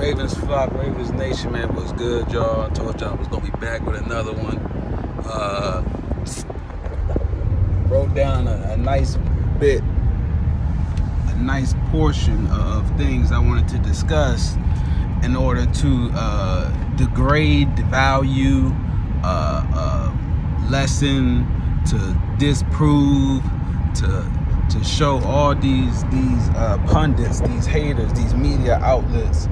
Ravens flock, Ravens Nation, man, was good, y'all. I told y'all I was gonna be back with another one. Wrote down a nice bit, a nice portion of things I wanted to discuss in order to degrade, devalue, lessen, to disprove, to show all these pundits, these haters, these media outlets,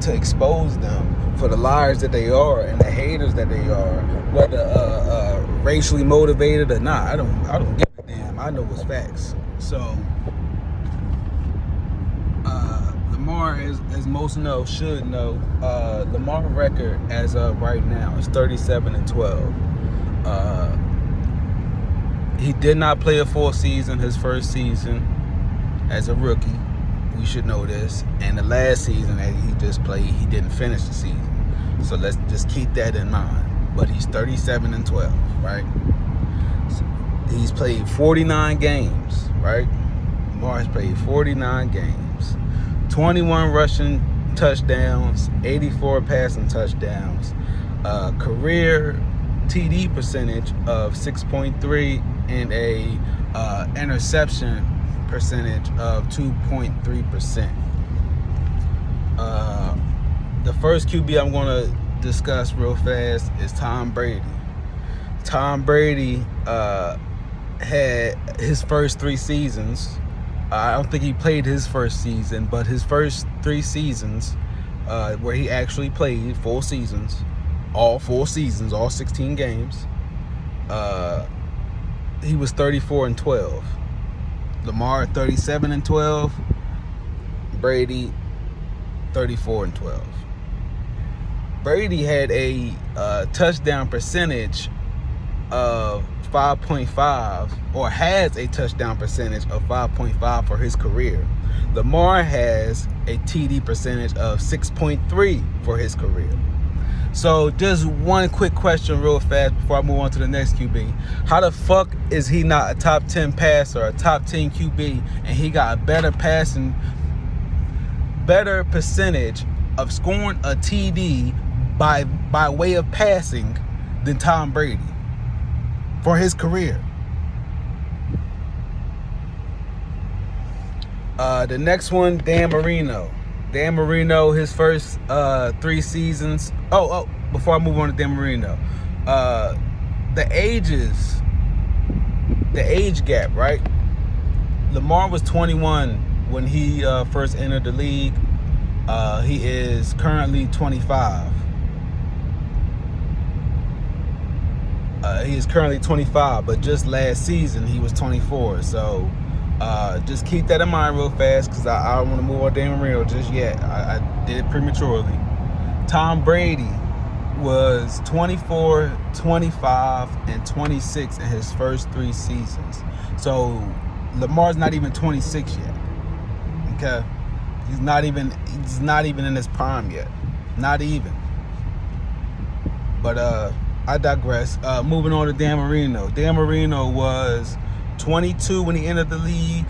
to expose them for the liars that they are and the haters that they are, whether racially motivated or not. I don't give a damn. I know what's facts. So Lamar, as most should know, Lamar record as of right now is 37-12. He did not play a full season his first season as a rookie. We should know this. And the last season that he just played, he didn't finish the season. So let's just keep that in mind. But he's 37-12, right? So he's played 49 games, right? Lamar has played 49 games. 21 rushing touchdowns, 84 passing touchdowns, career TD percentage of 6.3 and a interception percentage of 2.3%. The first QB I'm going to discuss real fast is Tom Brady. Tom Brady had his first 3 seasons. I don't think he played his first season, but his first 3 seasons where he actually played full seasons, all 16 games, he was 34-12. Lamar 37-12, Brady 34-12. Brady had a touchdown percentage of 5.5, or has a touchdown percentage of 5.5 for his career. Lamar has a TD percentage of 6.3 for his career. So just one quick question real fast before I move on to the next QB. How the fuck is he not a top 10 passer, a top 10 QB, and he got a better percentage of scoring a TD by way of passing than Tom Brady for his career? The next one, Dan Marino. Dan Marino, his first 3 seasons. Before I move on to Dan Marino, the age gap, right? Lamar was 21 when he first entered the league. He is currently 25. He is currently 25, but just last season he was 24. So just keep that in mind real fast, because I don't want to move on Dan Marino just yet. I did it prematurely. Tom Brady was 24, 25, and 26 in his first 3 seasons. So Lamar's not even 26 yet. Okay? He's not even in his prime yet. Not even. But I digress. Moving on to Dan Marino. Dan Marino was 22 when he entered the league.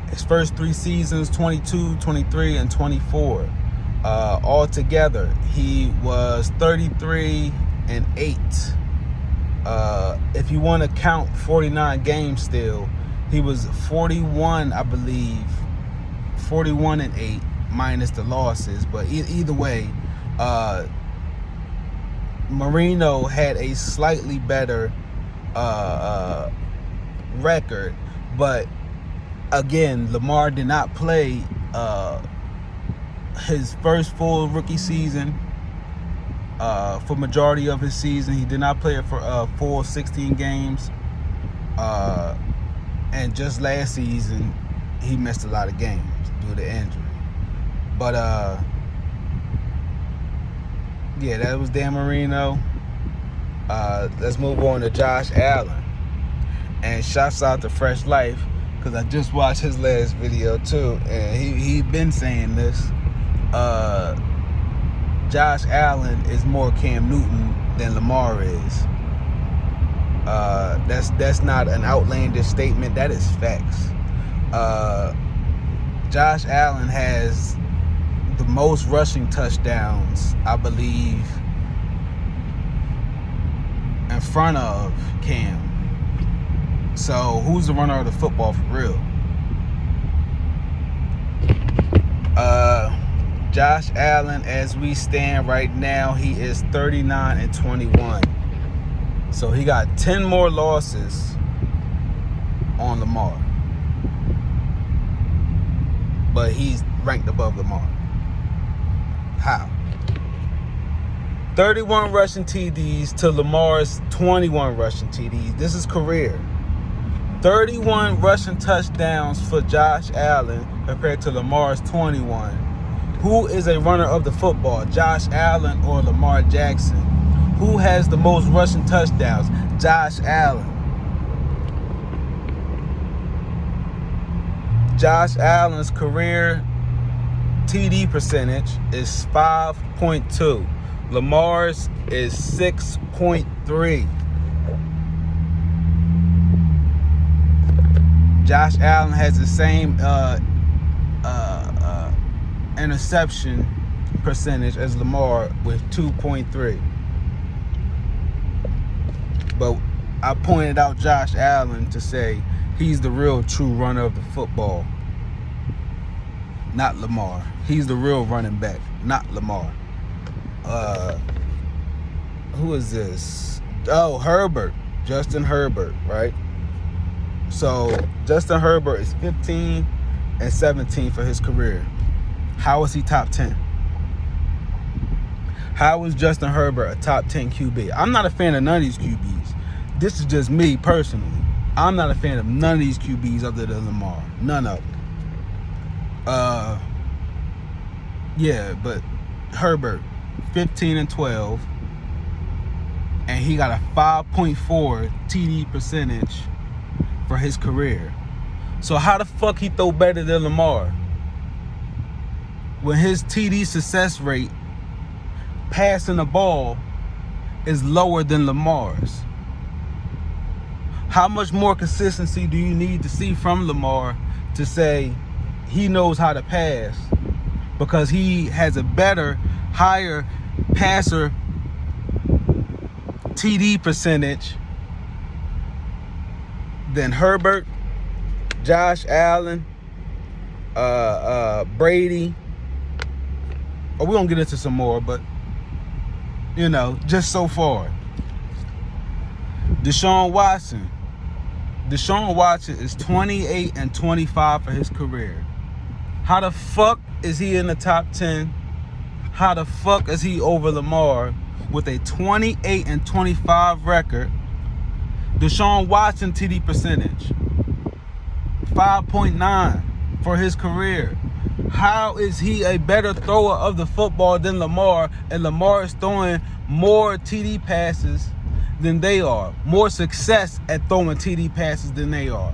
His first 3 seasons, 22, 23, and 24. Altogether, he was 33-8. If you want to count 49 games still, he was 41, I believe, 41-8 minus the losses. But either way, Marino had a slightly better record, but again, Lamar did not play his first full rookie season. For majority of his season, he did not play it for full 16 games, and just last season he missed a lot of games due to injury. But yeah, that was Dan Marino. Let's move on to Josh Allen. And shouts out to Fresh Life, because I just watched his last video too, and he been saying this. Josh Allen is more Cam Newton than Lamar is. That's not an outlandish statement. That is facts. Josh Allen has most rushing touchdowns, I believe, in front of Cam. So who's the runner of the football for real? Josh Allen, as we stand right now, he is 39-21. So he got 10 more losses on Lamar. But he's ranked above Lamar. How? 31 rushing TDs to Lamar's 21 rushing TDs. This is career. 31 rushing touchdowns for Josh Allen compared to Lamar's 21. Who is a runner of the football, Josh Allen or Lamar Jackson? Who has the most rushing touchdowns? Josh Allen. Josh Allen's career TD percentage is 5.2. Lamar's is 6.3. Josh Allen has the same interception percentage as Lamar with 2.3. But I pointed out Josh Allen to say he's the real true runner of the football, not Lamar. He's the real running back, not Lamar. Who is this? Oh, Herbert. Justin Herbert, right? So Justin Herbert is 15-17 for his career. How is he top 10? How is Justin Herbert a top 10 QB? I'm not a fan of none of these QBs. This is just me personally. I'm not a fan of none of these QBs other than Lamar. None of them. Yeah, but Herbert, 15-12. And he got a 5.4 TD percentage for his career. So how the fuck he throw better than Lamar when his TD success rate passing the ball is lower than Lamar's? How much more consistency do you need to see from Lamar to say he knows how to pass because he has a better, higher passer TD percentage than Herbert, Josh Allen, Brady? We're going to get into some more, but, you know, just so far. Deshaun Watson. Deshaun Watson is 28-25 for his career. How the fuck is he in the top 10? How the fuck is he over Lamar with a 28-25 record? Deshaun Watson TD percentage 5.9 for his career. How is he a better thrower of the football than Lamar, and Lamar is throwing more TD passes than they are, more success at throwing TD passes than they are?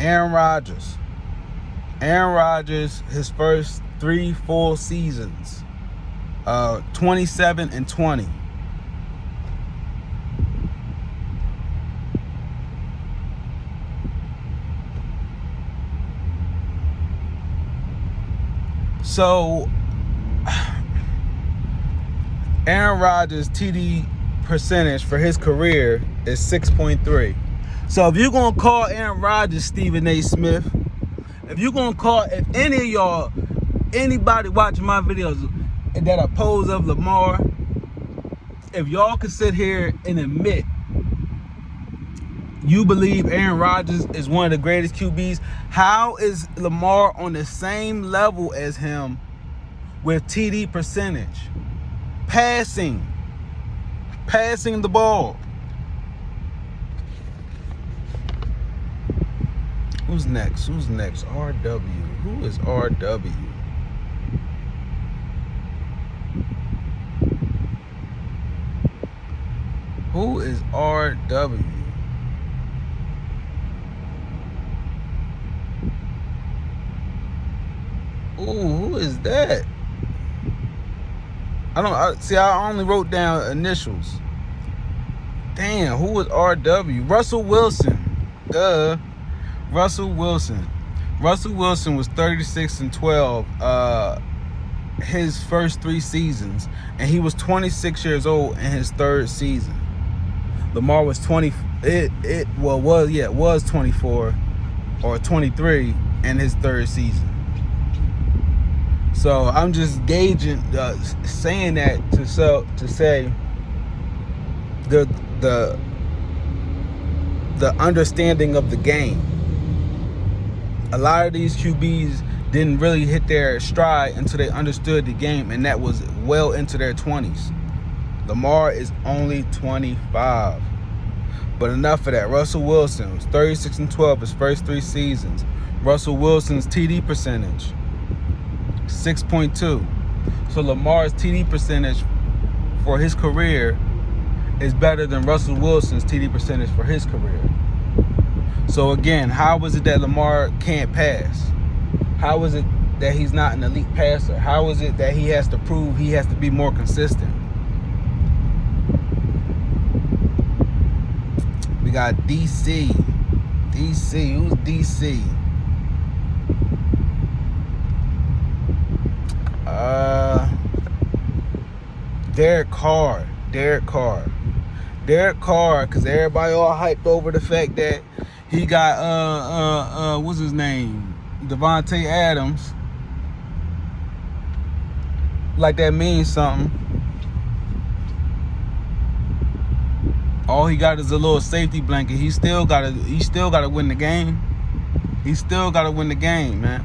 Aaron Rodgers. Aaron Rodgers, his first 3 full seasons, 27-20. So Aaron Rodgers' TD percentage for his career is 6.3. So if you're going to call Aaron Rodgers Stephen A. Smith, if you're going to call, if any of y'all, anybody watching my videos that oppose of Lamar, if y'all can sit here and admit you believe Aaron Rodgers is one of the greatest QBs, how is Lamar on the same level as him with TD percentage? Passing the ball. Who's next? RW. Who is RW? Who is RW? Ooh, who is that? I only wrote down initials. Damn, who was RW? Russell Wilson. Russell Wilson. Russell Wilson was 36-12 his first 3 seasons, and he was 26 years old in his 3rd season. Lamar was 20. It was 24 or 23 in his 3rd season. So I'm just gauging, saying that to say the understanding of the game. A lot of these QBs didn't really hit their stride until they understood the game, and that was well into their 20s. Lamar is only 25. But enough of that. Russell Wilson was 36-12 his first 3 seasons. Russell Wilson's TD percentage, 6.2. So Lamar's TD percentage for his career is better than Russell Wilson's TD percentage for his career. So again, how is it that Lamar can't pass? How is it that he's not an elite passer? How is it that he has to prove he has to be more consistent? We got DC. DC. Who's DC? Derek Carr. Derek Carr, because everybody all hyped over the fact that he got what's his name? Devontae Adams. Like that means something. All he got is a little safety blanket. He still gotta win the game. He still gotta win the game, man.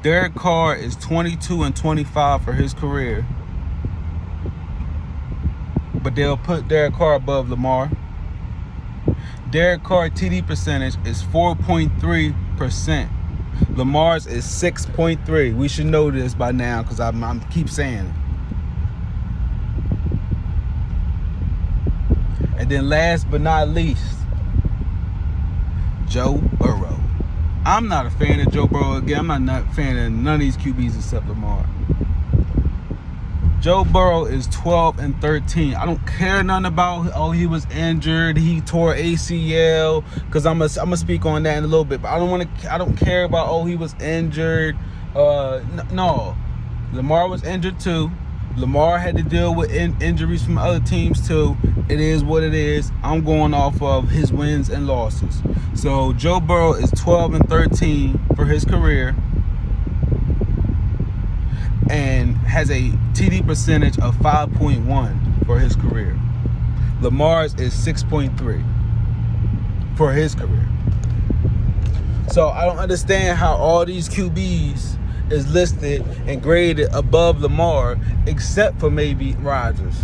Derek Carr is 22-25 for his career. But they'll put Derek Carr above Lamar. Derek Carr TD percentage is 4.3%. Lamar's is 6.3. We should know this by now because I'm keep saying it. And then last but not least, Joe Burrow. I'm not a fan of Joe Burrow. Again, I'm not a fan of none of these QBs except Lamar. Joe Burrow is 12-13. I don't care nothing about he was injured, he tore ACL, because I'm gonna speak on that in a little bit. But I don't care about he was injured. No, Lamar was injured too. Lamar had to deal with injuries from other teams too. It is what it is. I'm going off of his wins and losses. So Joe Burrow is 12-13 for his career and has a TD percentage of 5.1 for his career. Lamar's is 6.3 for his career. So I don't understand how all these QBs is listed and graded above Lamar, except for maybe Rodgers.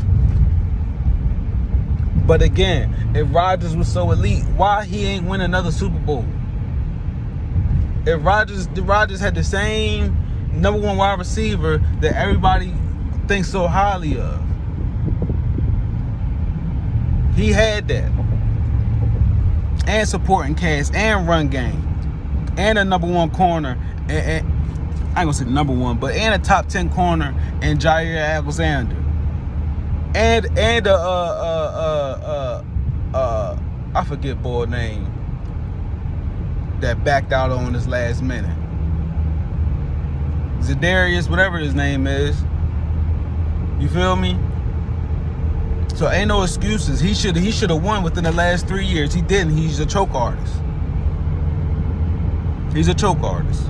But again, if Rodgers was so elite, why he ain't win another Super Bowl? If Rodgers had the same number 1 wide receiver that everybody thinks so highly of, he had that, and supporting cast, and run game, and a number 1 corner, and I ain't gonna say number 1, but and a top 10 corner in Jair Alexander, and I forget boy name that backed out on his last minute. Za'Darius, whatever his name is. You feel me? So ain't no excuses. He should have won within the last 3 years. He didn't. He's a choke artist. He's a choke artist.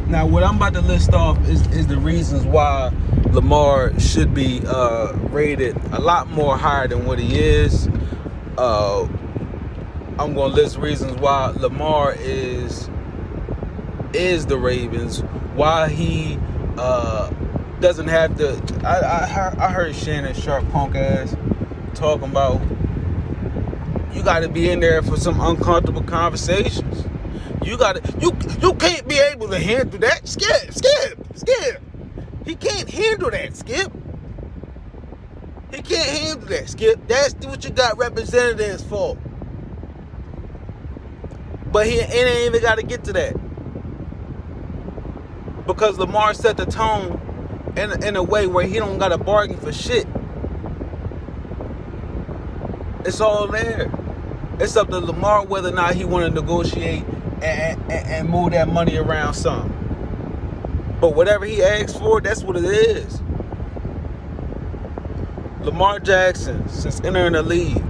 Now, what I'm about to list off is the reasons why Lamar should be rated a lot more higher than what he is. I'm going to list reasons why Lamar is the Ravens, why he doesn't have to. I heard Shannon Sharp punk ass talking about you got to be in there for some uncomfortable conversations. You can't be able to handle that. Skip. He can't handle that, Skip. He can't handle that, Skip. That's what you got representatives for. But it ain't even got to get to that. Because Lamar set the tone in a way where he don't got to bargain for shit. It's all there. It's up to Lamar whether or not he want to negotiate and move that money around some. But whatever he asks for, that's what it is. Lamar Jackson, since entering the league,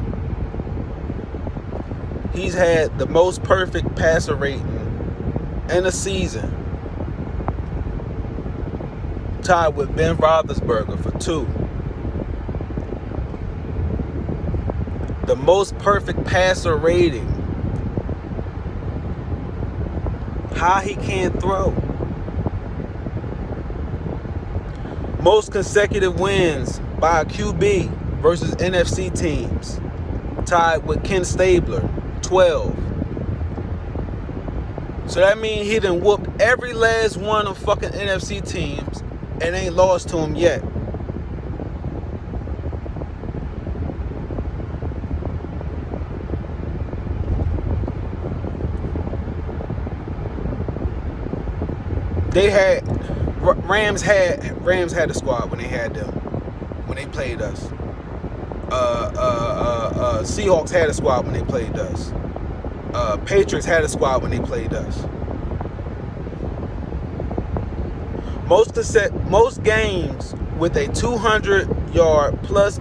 he's had the most perfect passer rating in a season, tied with Ben Roethlisberger for 2. The most perfect passer rating. How he can't throw. Most consecutive wins by a QB versus NFC teams, tied with Ken Stabler, 12. So that means he done whooped every last one of fucking NFC teams and ain't lost to him yet. Rams had a squad when they had them, when they played us. Seahawks had a squad when they played us. Patriots had a squad when they played us. Most games with a 200 plus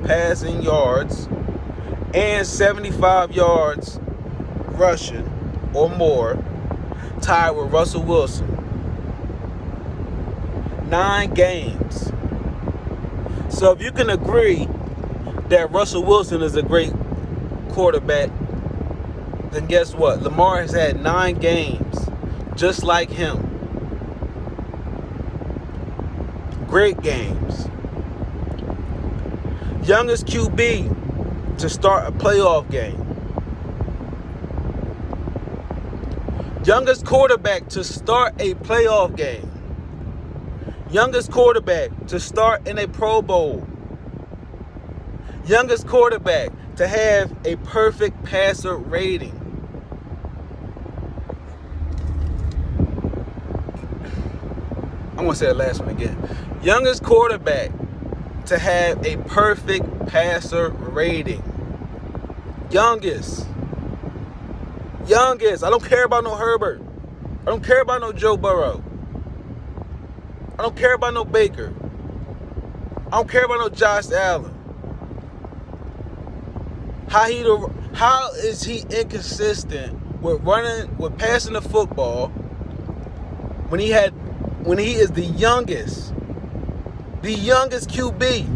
passing yards and 75 yards rushing or more, tied with Russell Wilson. 9 games. So if you can agree that Russell Wilson is a great quarterback, then guess what? Lamar has had 9 games just like him. Great games. Youngest QB to start a playoff game. Youngest quarterback to start a playoff game. Youngest quarterback to start in a Pro Bowl. Youngest quarterback to have a perfect passer rating. I'm going to say the last one again. Youngest quarterback to have a perfect passer rating. Youngest. I don't care about no Herbert. I don't care about no Joe Burrow. I don't care about no Baker. I don't care about no Josh Allen. How is he inconsistent with passing the football when he is the youngest QB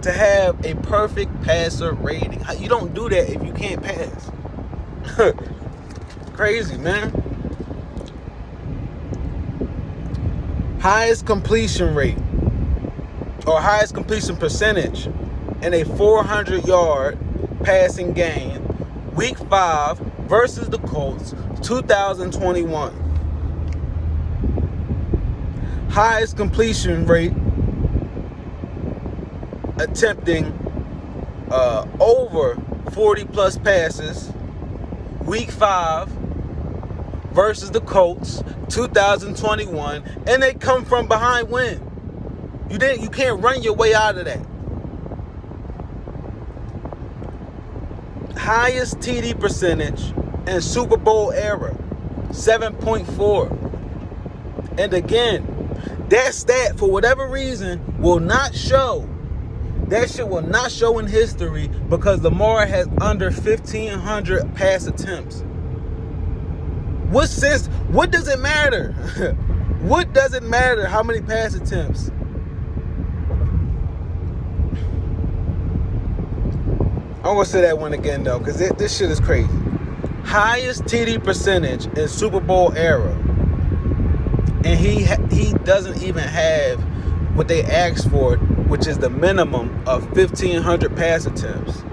to have a perfect passer rating? You don't do that if you can't pass. Crazy, man. Highest completion rate or highest completion percentage in a 400-yard passing game, Week 5 versus the Colts, 2021. Highest completion rate attempting over 40 plus passes, Week 5 versus the Colts, 2021, and they come from behind win. You can't run your way out of that. Highest TD percentage in Super Bowl era, 7.4. And again, that stat, for whatever reason, will not show. That shit will not show in history because Lamar has under 1,500 pass attempts. What does it matter? What does it matter how many pass attempts? I'm going to say that one again, though, because this shit is crazy. Highest TD percentage in Super Bowl era. And he doesn't even have what they asked for, which is the minimum of 1,500 pass attempts.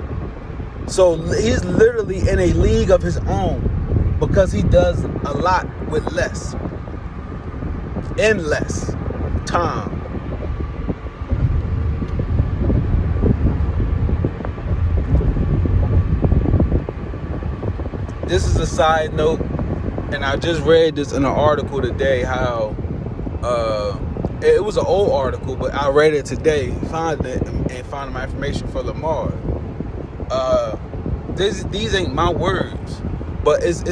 So he's literally in a league of his own because he does a lot with less. In less time. This is a side note, and I just read this in an article today, how It was an old article, but I read it today, found it, and found my information for Lamar. These ain't my words, but it's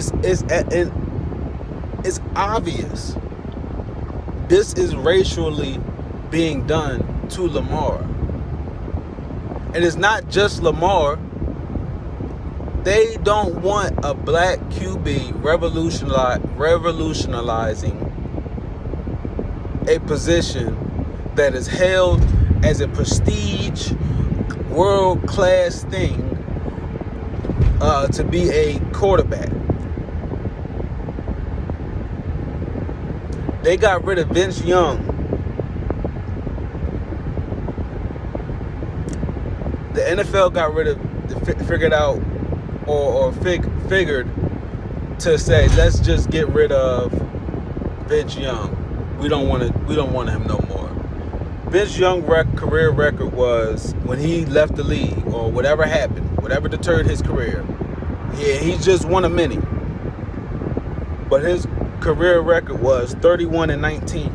obvious. This is racially being done to Lamar. And it's not just Lamar. They don't want a black QB revolutionizing a position that is held as a prestige, world-class thing to be a quarterback. They got rid of Vince Young. The NFL got rid of, figured to say, let's just get rid of Vince Young. We don't want him no more. Vince Young's career record was, when he left the league, or whatever happened, whatever deterred his career. Yeah, he's just one of many. But his career record was 31-19.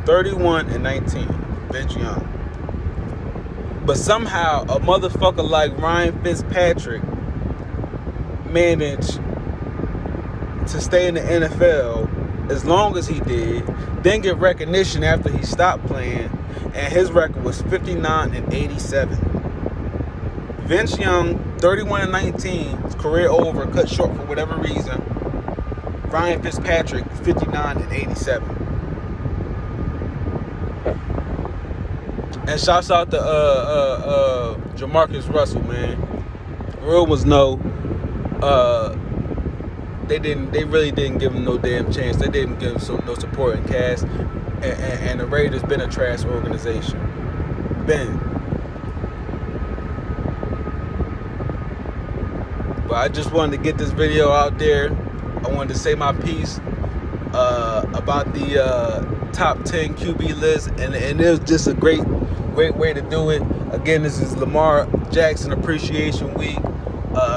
31-19. Vince Young. But somehow a motherfucker like Ryan Fitzpatrick managed to stay in the NFL as long as he did, then get recognition after he stopped playing, and his record was 59-87. Vince Young, 31-19, his career over, cut short for whatever reason. Ryan Fitzpatrick, 59-87. And shouts out to Jamarcus Russell, man. Real was no. They really didn't give him no damn chance. They didn't give him no supporting cast. And the Raiders been a trash organization. But I just wanted to get this video out there. I wanted to say my piece about the top 10 QB list, and it was just a great way to do it. Again, this is Lamar Jackson Appreciation Week.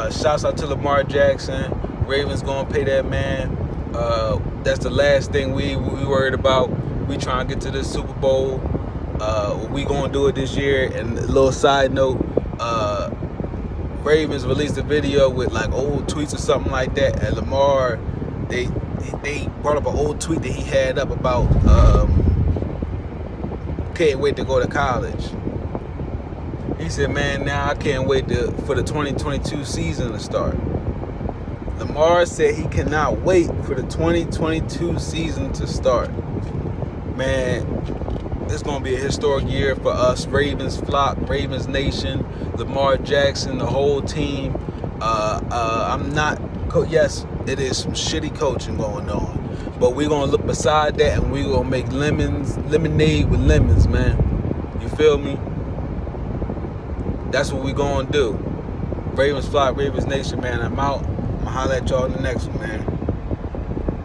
Shouts out to Lamar Jackson. Ravens gonna pay that man. That's the last thing we worried about. We trying to get to the Super Bowl. We gonna do it this year. And a little side note, Ravens released a video with like old tweets or something like that, and Lamar, they brought up an old tweet that he had up about can't wait to go to college. He said, man, now I can't wait for the 2022 season to start. Lamar said he cannot wait for the 2022 season to start. Man, it's going to be a historic year for us, Ravens flock, Ravens Nation, Lamar Jackson, the whole team. Yes, it is some shitty coaching going on. But we're going to look beside that, and we're going to make lemonade with lemons, man. You feel me? That's what we're going to do. Ravens flock, Ravens Nation, man. I'm out. I'm going to holler at y'all in the next one, man.